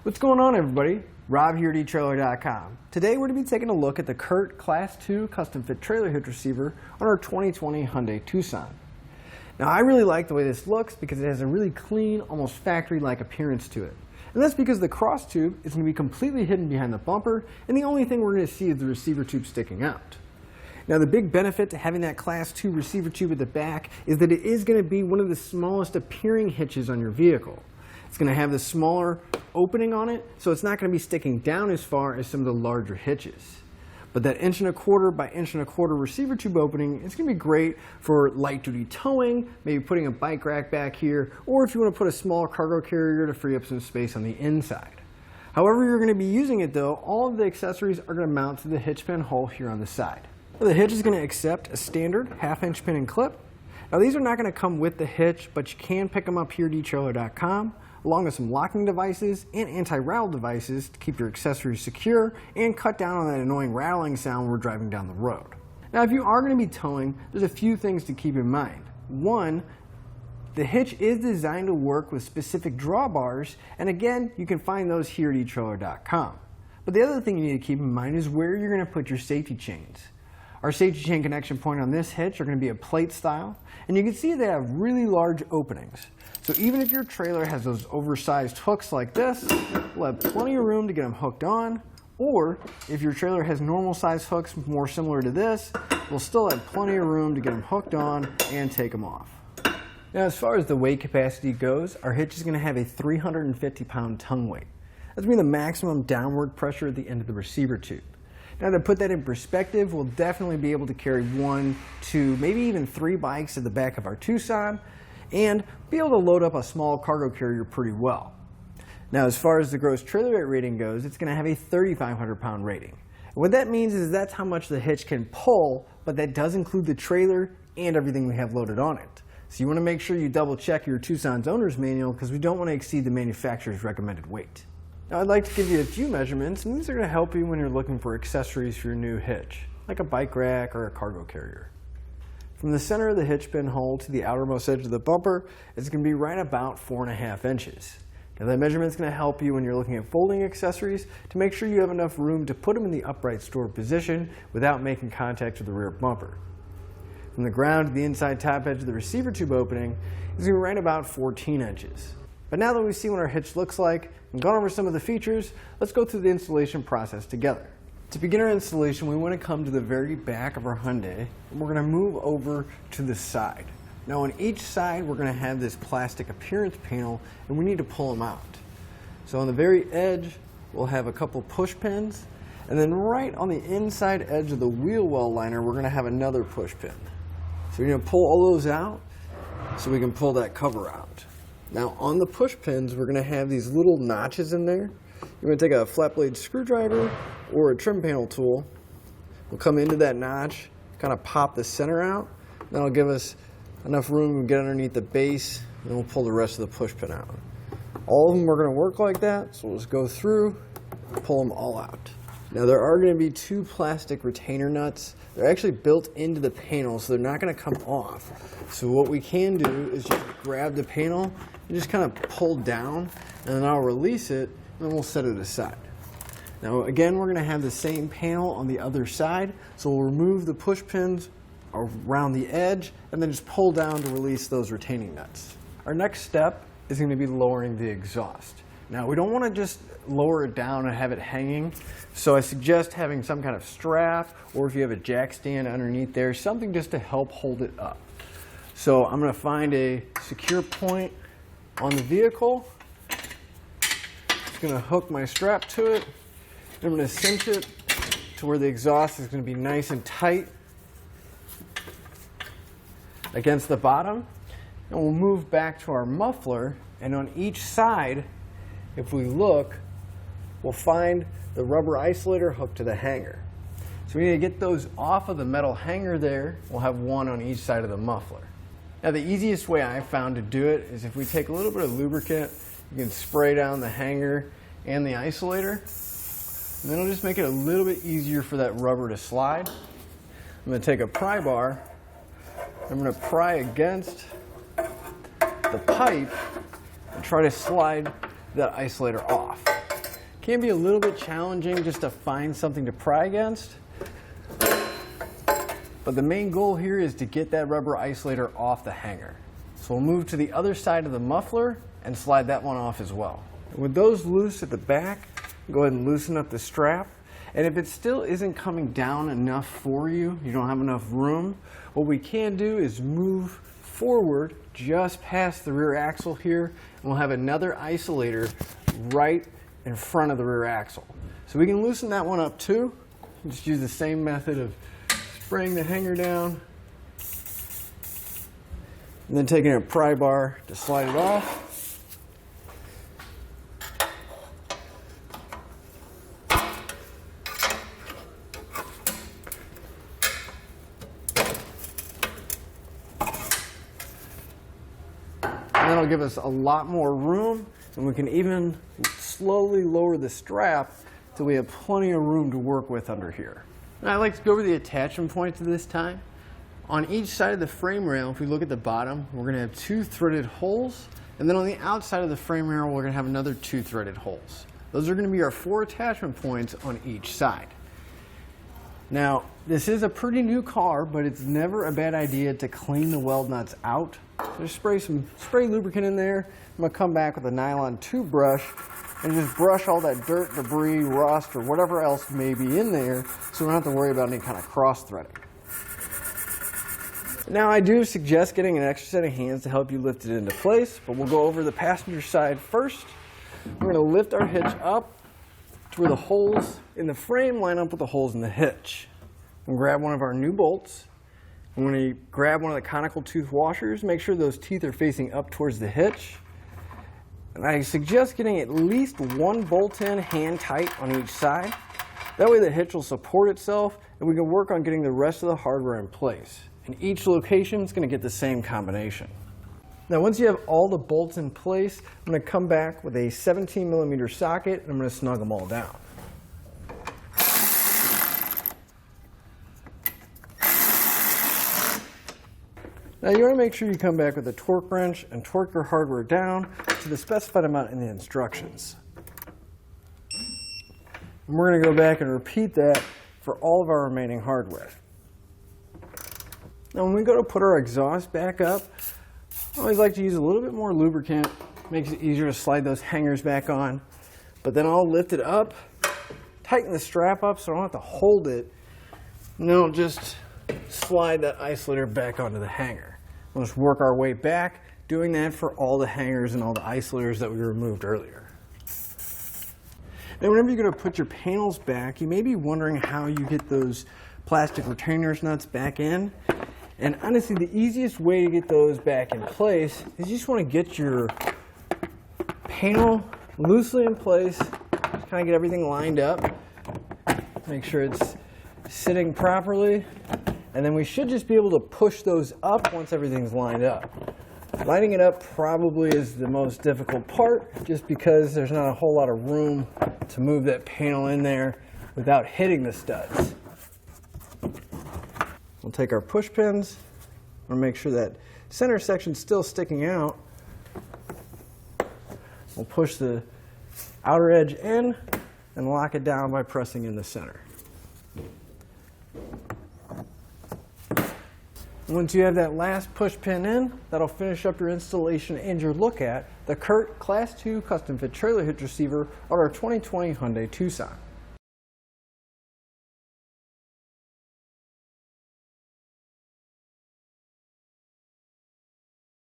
What's going on, everybody? Rob here at Etrailer.com. Today we're going to be taking a look at the CURT Class 2 custom fit trailer hitch receiver on our 2020 Hyundai Tucson. Now I really like the way this looks because it has a really clean, almost factory-like appearance to it. And that's because the cross tube is going to be completely hidden behind the bumper, and the only thing we're going to see is the receiver tube sticking out. Now the big benefit to having that Class 2 receiver tube at the back is that it is going to be one of the smallest appearing hitches on your vehicle. It's going to have the smaller opening on it, so it's not going to be sticking down as far as some of the larger hitches. But that 1¼ by 1¼ receiver tube opening is going to be great for light duty towing, maybe putting a bike rack back here, or if you want to put a small cargo carrier to free up some space on the inside. However you're going to be using it though, all of the accessories are going to mount to the hitch pin hole here on the side. The hitch is going to accept a standard 1/2" pin and clip. Now these are not going to come with the hitch, but you can pick them up here at Etrailer.com, along with some locking devices and anti-rattle devices to keep your accessories secure and cut down on that annoying rattling sound when we're driving down the road. Now if you are going to be towing, there's a few things to keep in mind. One, the hitch is designed to work with specific drawbars, and again, you can find those here at Etrailer.com. But the other thing you need to keep in mind is where you're going to put your safety chains. Our safety chain connection point on this hitch are going to be a plate style, and you can see they have really large openings. So even if your trailer has those oversized hooks like this, we'll have plenty of room to get them hooked on. Or if your trailer has normal size hooks more similar to this, we'll still have plenty of room to get them hooked on and take them off. Now as far as the weight capacity goes, our hitch is going to have a 350-pound tongue weight. That's going to be the maximum downward pressure at the end of the receiver tube. Now to put that in perspective, we'll definitely be able to carry 1, 2, maybe even 3 bikes at the back of our Tucson and be able to load up a small cargo carrier pretty well. Now as far as the gross trailer weight rating goes, it's going to have a 3,500-pound rating. And what that means is that's how much the hitch can pull, but that does include the trailer and everything we have loaded on it. So you want to make sure you double check your Tucson's owner's manual because we don't want to exceed the manufacturer's recommended weight. Now I'd like to give you a few measurements, and these are going to help you when you're looking for accessories for your new hitch, like a bike rack or a cargo carrier. From the center of the hitch pin hole to the outermost edge of the bumper, it's going to be right about 4½ inches. Now that measurement is going to help you when you're looking at folding accessories to make sure you have enough room to put them in the upright stored position without making contact with the rear bumper. From the ground to the inside top edge of the receiver tube opening is going to be right about 14 inches. But now that we've seen what our hitch looks like and gone over some of the features, let's go through the installation process together. To begin our installation, we want to come to the very back of our Hyundai, and we're going to move over to the side. Now on each side, we're going to have this plastic appearance panel, and we need to pull them out. So on the very edge, we'll have a couple push pins, and then right on the inside edge of the wheel well liner, we're going to have another push pin. So we're going to pull all those out so we can pull that cover out. Now on the push pins, we're going to have these little notches in there. You're going to take a flat blade screwdriver or a trim panel tool. We'll come into that notch, kind of pop the center out. That'll give us enough room to get underneath the base, and then we'll pull the rest of the push pin out. All of them are going to work like that, so we'll just go through, pull them all out. Now there are going to be 2 plastic retainer nuts. They're actually built into the panel, so they're not going to come off. So what we can do is just grab the panel and just kind of pull down, and then I'll release it, and then we'll set it aside. Now again, we're going to have the same panel on the other side, so we'll remove the push pins around the edge, and then just pull down to release those retaining nuts. Our next step is going to be lowering the exhaust. Now we don't want to just lower it down and have it hanging, so I suggest having some kind of strap, or if you have a jack stand underneath there, something just to help hold it up. So I'm going to find a secure point on the vehicle. Just going to hook my strap to it. I'm going to cinch it to where the exhaust is going to be nice and tight against the bottom. And we'll move back to our muffler, and on each side, if we look, we'll find the rubber isolator hooked to the hanger. So we need to get those off of the metal hanger there. We'll have one on each side of the muffler. Now the easiest way I've found to do it is if we take a little bit of lubricant, you can spray down the hanger and the isolator, and then it'll just make it a little bit easier for that rubber to slide. I'm going to take a pry bar, I'm going to pry against the pipe and try to slide that isolator off. Can be a little bit challenging just to find something to pry against. But the main goal here is to get that rubber isolator off the hanger. So we'll move to the other side of the muffler and slide that one off as well. With those loose at the back, go ahead and loosen up the strap. And if it still isn't coming down enough for you, you don't have enough room, what we can do is move forward just past the rear axle here, and we'll have another isolator right in front of the rear axle. So we can loosen that one up too. Just use the same method of spraying the hanger down and then taking a pry bar to slide it off. And that'll give us a lot more room, and we can even slowly lower the strap so we have plenty of room to work with under here. Now, I'd like to go over the attachment points this time. On each side of the frame rail, if we look at the bottom, we're going to have 2 threaded holes, and then on the outside of the frame rail, we're going to have another 2 threaded holes. Those are going to be our 4 attachment points on each side. Now, this is a pretty new car, but it's never a bad idea to clean the weld nuts out. Just spray lubricant in there. I'm going to come back with a nylon toothbrush and just brush all that dirt, debris, rust, or whatever else may be in there, so we don't have to worry about any kind of cross-threading. Now, I do suggest getting an extra set of hands to help you lift it into place, but we'll go over the passenger side first. We're going to lift our hitch up to where the holes in the frame line up with the holes in the hitch. We'll grab one of our new bolts. I'm going to grab one of the conical tooth washers, make sure those teeth are facing up towards the hitch. And I suggest getting at least 1 bolt in hand tight on each side. That way the hitch will support itself and we can work on getting the rest of the hardware in place. And each location is going to get the same combination. Now, once you have all the bolts in place, I'm going to come back with a 17mm socket and I'm going to snug them all down. Now, you want to make sure you come back with a torque wrench and torque your hardware down to the specified amount in the instructions. And we're going to go back and repeat that for all of our remaining hardware. Now, when we go to put our exhaust back up, I always like to use a little bit more lubricant. Makes it easier to slide those hangers back on. But then I'll lift it up, tighten the strap up so I don't have to hold it, and then I'll just slide that isolator back onto the hanger. We'll just work our way back, doing that for all the hangers and all the isolators that we removed earlier. Now, whenever you're going to put your panels back, you may be wondering how you get those plastic retainers nuts back in. And honestly, the easiest way to get those back in place is you just want to get your panel loosely in place, just kind of get everything lined up, make sure it's sitting properly, and then we should just be able to push those up once everything's lined up. Lining it up probably is the most difficult part, just because there's not a whole lot of room to move that panel in there without hitting the studs. We'll take our push pins. We'll make sure that center section's still sticking out. We'll push the outer edge in and lock it down by pressing in the center. Once you have that last push pin in, that'll finish up your installation and your look at the CURT Class 2 Custom Fit Trailer Hitch Receiver on our 2020 Hyundai Tucson.